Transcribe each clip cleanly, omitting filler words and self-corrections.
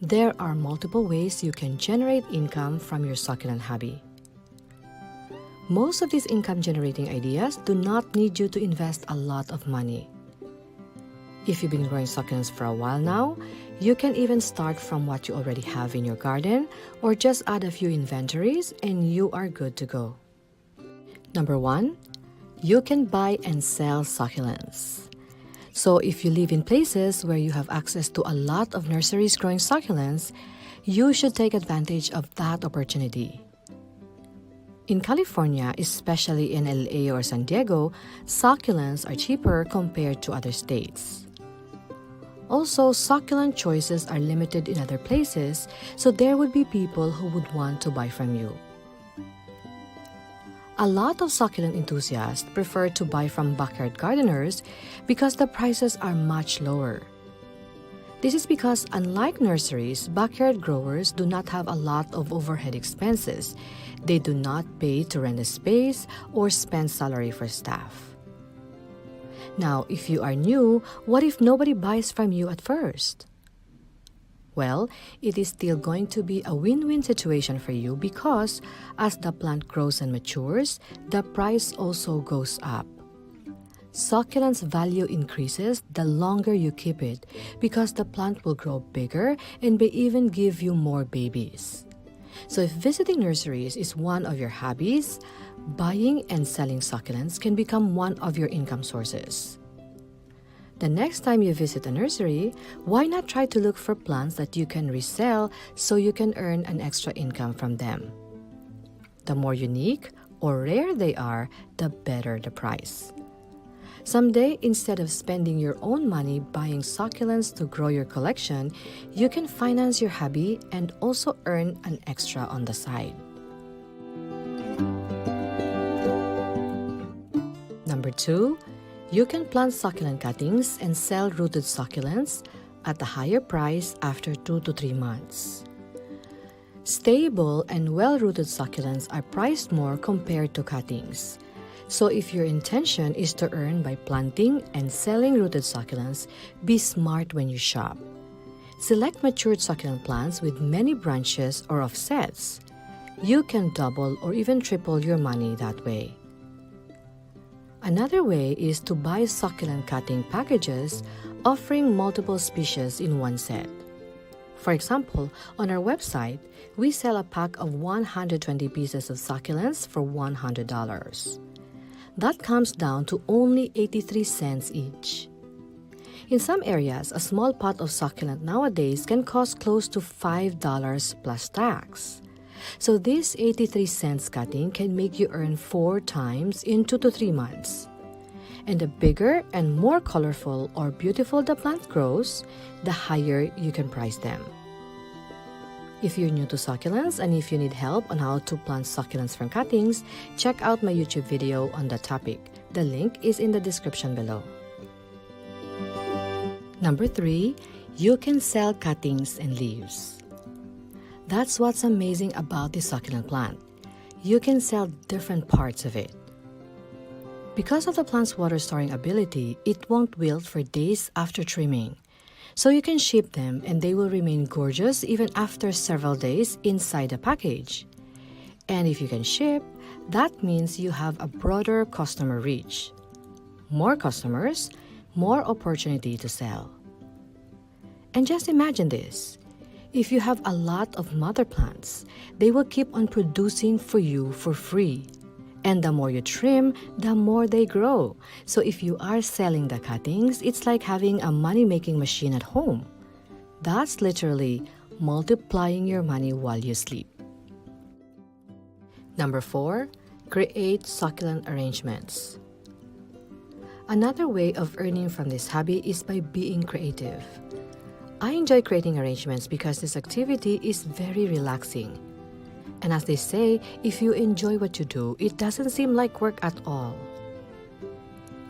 There are multiple ways you can generate income from your succulent hobby. Most of these income-generating ideas do not need you to invest a lot of money. If you've been growing succulents for a while now, you can even start from what you already have in your garden or just add a few inventories and you are good to go. Number 1, you can buy and sell succulents. So if you live in places where you have access to a lot of nurseries growing succulents, you should take advantage of that opportunity. In California, especially in LA or San Diego, succulents are cheaper compared to other states. Also, succulent choices are limited in other places, so there would be people who would want to buy from you. A lot of succulent enthusiasts prefer to buy from backyard gardeners because the prices are much lower. This is because, unlike nurseries, backyard growers do not have a lot of overhead expenses. They do not pay to rent a space or spend salary for staff. Now, if you are new, what if nobody buys from you at first? Well, it is still going to be a win-win situation for you because as the plant grows and matures, the price also goes up. Succulent's value increases the longer you keep it because the plant will grow bigger and may even give you more babies. So if visiting nurseries is one of your hobbies, buying and selling succulents can become one of your income sources. The next time you visit a nursery, why not try to look for plants that you can resell so you can earn an extra income from them? The more unique or rare they are, the better the price. Someday, instead of spending your own money buying succulents to grow your collection, you can finance your hobby and also earn an extra on the side. Number 2, you can plant succulent cuttings and sell rooted succulents at a higher price after 2 to 3 months. Stable and well-rooted succulents are priced more compared to cuttings. So if your intention is to earn by planting and selling rooted succulents, be smart when you shop. Select matured succulent plants with many branches or offsets. You can double or even triple your money that way. Another way is to buy succulent cutting packages offering multiple species in one set. For example, on our website, we sell a pack of 120 pieces of succulents for $100. That comes down to only 83 cents each. In some areas, a small pot of succulent nowadays can cost close to $5 plus tax. So this 83 cents cutting can make you earn 4 times in 2 to 3 months. And the bigger and more colorful or beautiful the plant grows, the higher you can price them. If you're new to succulents and if you need help on how to plant succulents from cuttings, check out my YouTube video on the topic. The link is in the description below. Number 3, you can sell cuttings and leaves. That's what's amazing about the succulent plant. You can sell different parts of it. Because of the plant's water storing ability, it won't wilt for days after trimming. So you can ship them and they will remain gorgeous even after several days inside the package. And if you can ship, that means you have a broader customer reach. More customers, more opportunity to sell. And just imagine this. If you have a lot of mother plants, they will keep on producing for you for free. And the more you trim, the more they grow. So if you are selling the cuttings, it's like having a money-making machine at home. That's literally multiplying your money while you sleep. Number 4, create succulent arrangements. Another way of earning from this hobby is by being creative. I enjoy creating arrangements because this activity is very relaxing. And as they say, if you enjoy what you do, it doesn't seem like work at all.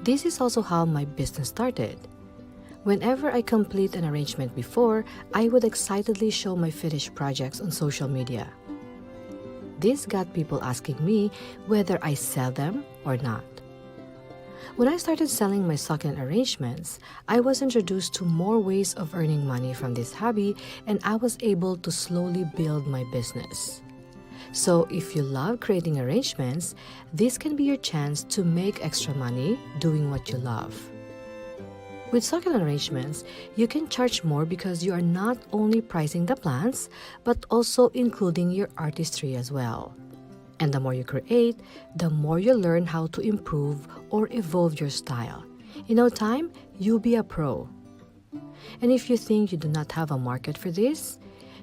This is also how my business started. Whenever I complete an arrangement before, I would excitedly show my finished projects on social media. This got people asking me whether I sell them or not. When I started selling my succulent arrangements, I was introduced to more ways of earning money from this hobby, and I was able to slowly build my business. So if you love creating arrangements, this can be your chance to make extra money doing what you love. With succulent arrangements, you can charge more because you are not only pricing the plants, but also including your artistry as well. And the more you create, the more you learn how to improve or evolve your style. In no time, you'll be a pro. And if you think you do not have a market for this,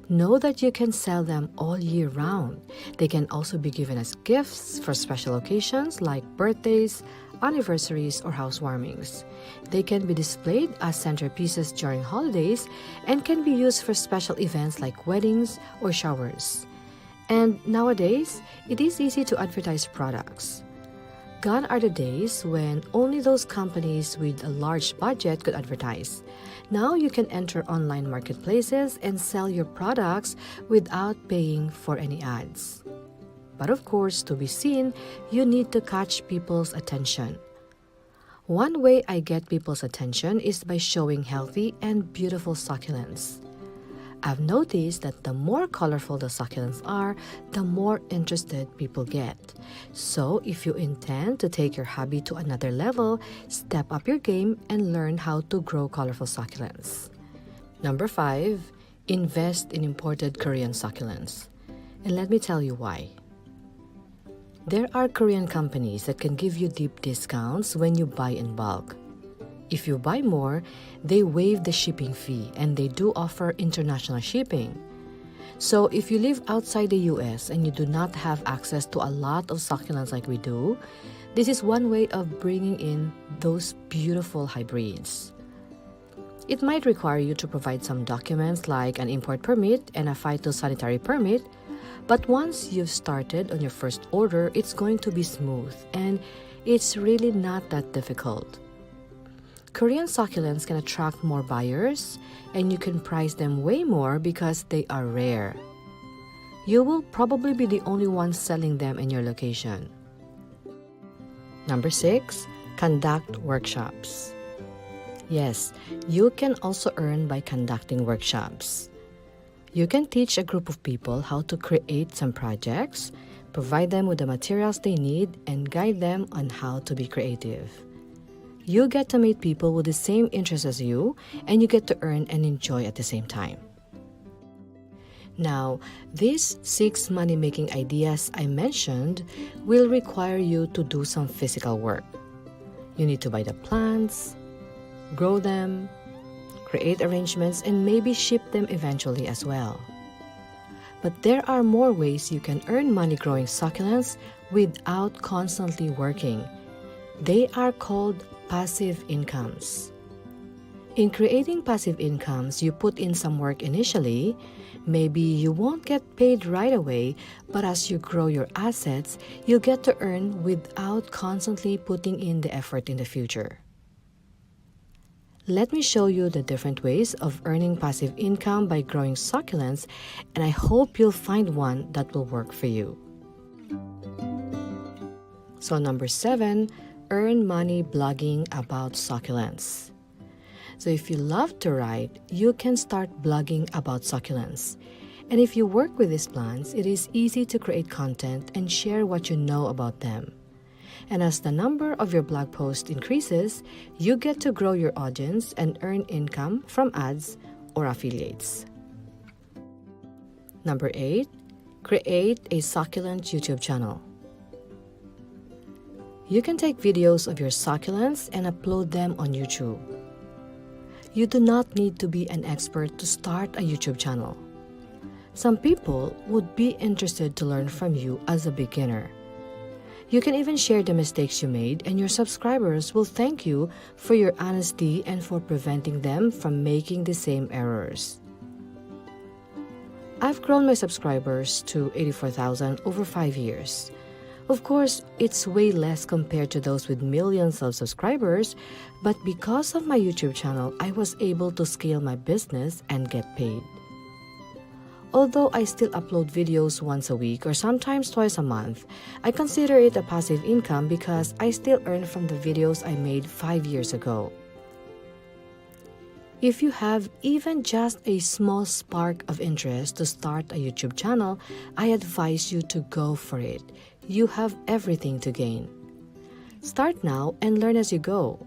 know that you can sell them all year round. They can also be given as gifts for special occasions like birthdays, anniversaries, or housewarmings. They can be displayed as centerpieces during holidays and can be used for special events like weddings or showers. And nowadays, it is easy to advertise products. Gone are the days when only those companies with a large budget could advertise. Now you can enter online marketplaces and sell your products without paying for any ads. But of course, to be seen, you need to catch people's attention. One way I get people's attention is by showing healthy and beautiful succulents. I've noticed that the more colorful the succulents are, the more interested people get. So if you intend to take your hobby to another level, step up your game and learn how to grow colorful succulents. Number 5, invest in imported Korean succulents. And let me tell you why. There are Korean companies that can give you deep discounts when you buy in bulk. If you buy more, they waive the shipping fee, and they do offer international shipping. So if you live outside the US and you do not have access to a lot of succulents like we do, this is one way of bringing in those beautiful hybrids. It might require you to provide some documents like an import permit and a phytosanitary permit, but once you've started on your first order, it's going to be smooth, and it's really not that difficult. Korean succulents can attract more buyers, and you can price them way more because they are rare. You will probably be the only one selling them in your location. Number 6, conduct workshops. Yes, you can also earn by conducting workshops. You can teach a group of people how to create some projects, provide them with the materials they need, and guide them on how to be creative. You get to meet people with the same interests as you, and you get to earn and enjoy at the same time. Now, these 6 money-making ideas I mentioned will require you to do some physical work. You need to buy the plants, grow them, create arrangements, and maybe ship them eventually as well. But there are more ways you can earn money growing succulents without constantly working. They are called passive incomes. In creating passive incomes, you put in some work initially. Maybe you won't get paid right away, but as you grow your assets, you'll get to earn without constantly putting in the effort in the future. Let me show you the different ways of earning passive income by growing succulents, and I hope you'll find one that will work for you. So number 7, earn money blogging about succulents. So if you love to write, you can start blogging about succulents. And if you work with these plants, it is easy to create content and share what you know about them. And as the number of your blog posts increases, you get to grow your audience and earn income from ads or affiliates. Number 8, create a succulent YouTube channel. You can take videos of your succulents and upload them on YouTube. You do not need to be an expert to start a YouTube channel. Some people would be interested to learn from you as a beginner. You can even share the mistakes you made, and your subscribers will thank you for your honesty and for preventing them from making the same errors. I've grown my subscribers to 84,000 over 5 years. Of course, it's way less compared to those with millions of subscribers, but because of my YouTube channel, I was able to scale my business and get paid. Although I still upload videos once a week or sometimes twice a month, I consider it a passive income because I still earn from the videos I made 5 years ago. If you have even just a small spark of interest to start a YouTube channel, I advise you to go for it. You have everything to gain. Start now and learn as you go.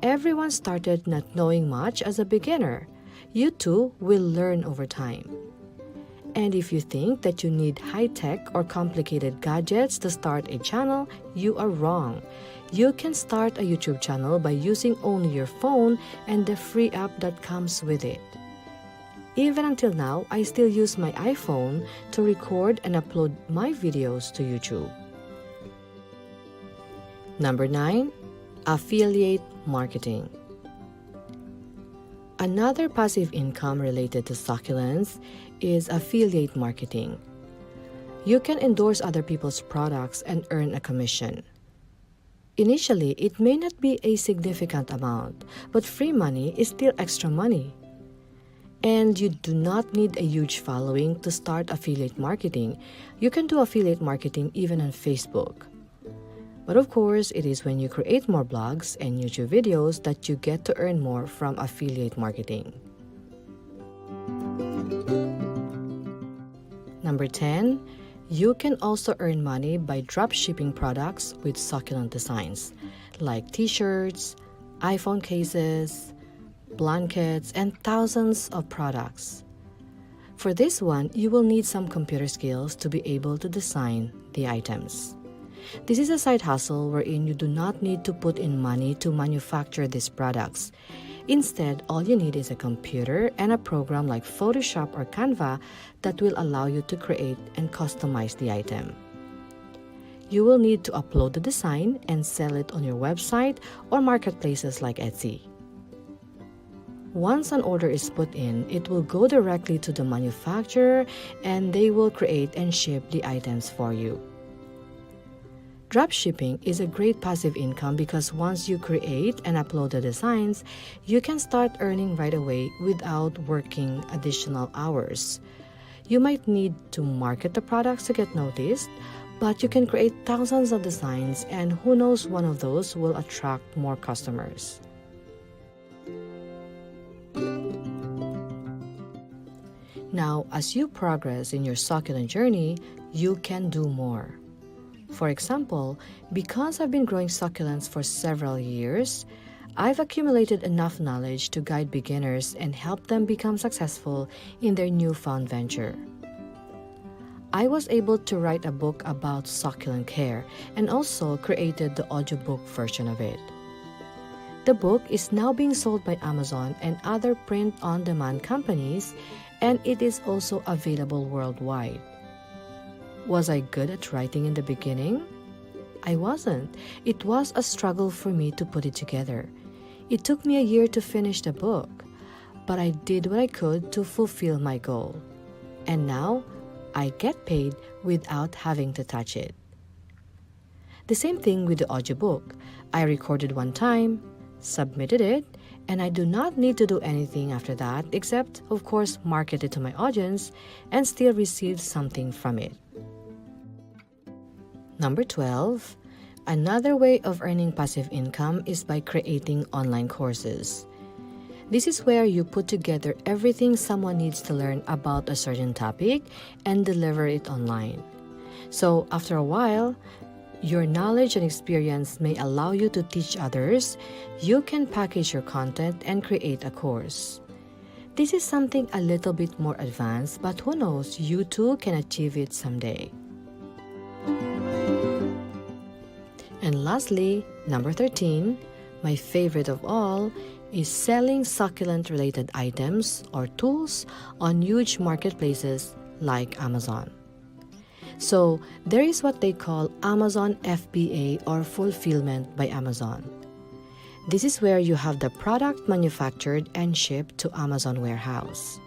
Everyone started not knowing much as a beginner. You too will learn over time. And if you think that you need high-tech or complicated gadgets to start a channel, you are wrong. You can start a YouTube channel by using only your phone and the free app that comes with it. Even until now, I still use my iPhone to record and upload my videos to YouTube. Number 9. Affiliate marketing. Another passive income related to succulents is affiliate marketing. You can endorse other people's products and earn a commission. Initially, it may not be a significant amount, but free money is still extra money. And you do not need a huge following to start affiliate marketing. You can do affiliate marketing even on Facebook. But of course, it is when you create more blogs and YouTube videos that you get to earn more from affiliate marketing. Number 10. You can also earn money by dropshipping products with succulent designs, like t-shirts, iPhone cases, blankets, and thousands of products. For this one, you will need some computer skills to be able to design the items. This is a side hustle wherein you do not need to put in money to manufacture these products. Instead, all you need is a computer and a program like Photoshop or Canva that will allow you to create and customize the item. You will need to upload the design and sell it on your website or marketplaces like Etsy. Once an order is put in, it will go directly to the manufacturer and they will create and ship the items for you. Dropshipping is a great passive income because once you create and upload the designs, you can start earning right away without working additional hours. You might need to market the products to get noticed, but you can create thousands of designs and who knows, one of those will attract more customers. Now, as you progress in your succulent journey, you can do more. For example, because I've been growing succulents for several years, I've accumulated enough knowledge to guide beginners and help them become successful in their newfound venture. I was able to write a book about succulent care and also created the audiobook version of it. The book is now being sold by Amazon and other print-on-demand companies, and it is also available worldwide. Was I good at writing in the beginning? I wasn't. It was a struggle for me to put it together. It took me a year to finish the book, but I did what I could to fulfill my goal. And now, I get paid without having to touch it. The same thing with the audiobook. I recorded one time, submitted it, and I do not need to do anything after that except, of course, market it to my audience and still receive something from it. Number 12. Another way of earning passive income is by creating online courses. This is where you put together everything someone needs to learn about a certain topic and deliver it online. So after a while, your knowledge and experience may allow you to teach others. You can package your content and create a course. This is something a little bit more advanced, but who knows, you too can achieve it someday. And lastly, number 13, my favorite of all, is selling succulent-related items or tools on huge marketplaces like Amazon. So, there is what they call Amazon FBA or Fulfillment by Amazon. This is where you have the product manufactured and shipped to Amazon warehouse.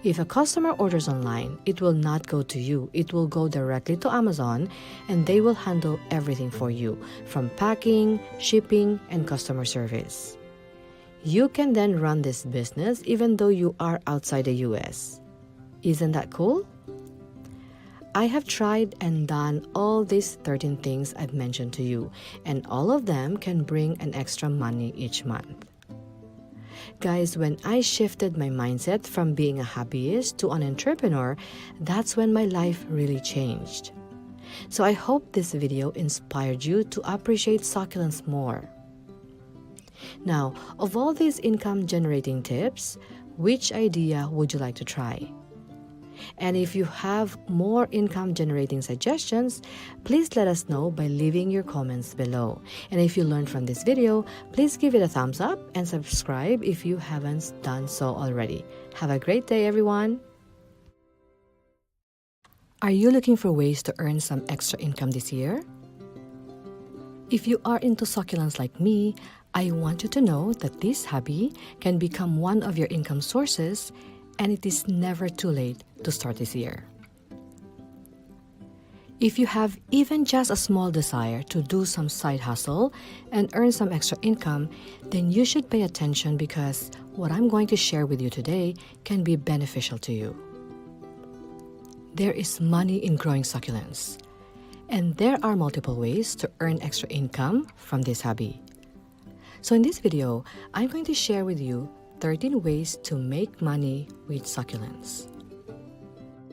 If a customer orders online, it will not go to you. It will go directly to Amazon and they will handle everything for you, from packing, shipping, and customer service. You can then run this business even though you are outside the US. Isn't that cool? I have tried and done all these 13 things I've mentioned to you, and all of them can bring an extra money each month. Guys, when I shifted my mindset from being a hobbyist to an entrepreneur, that's when my life really changed. So I hope this video inspired you to appreciate succulents more. Now, of all these income generating tips, which idea would you like to try? And if you have more income generating suggestions, please let us know by leaving your comments below. And if you learned from this video, please give it a thumbs up and subscribe if you haven't done so already. Have a great day, everyone! Are you looking for ways to earn some extra income this year? If you are into succulents like me, I want you to know that this hobby can become one of your income sources, and it is never too late to start this year. If you have even just a small desire to do some side hustle and earn some extra income, then you should pay attention because what I'm going to share with you today can be beneficial to you. There is money in growing succulents, and there are multiple ways to earn extra income from this hobby. So in this video, I'm going to share with you 13 ways to make money with succulents.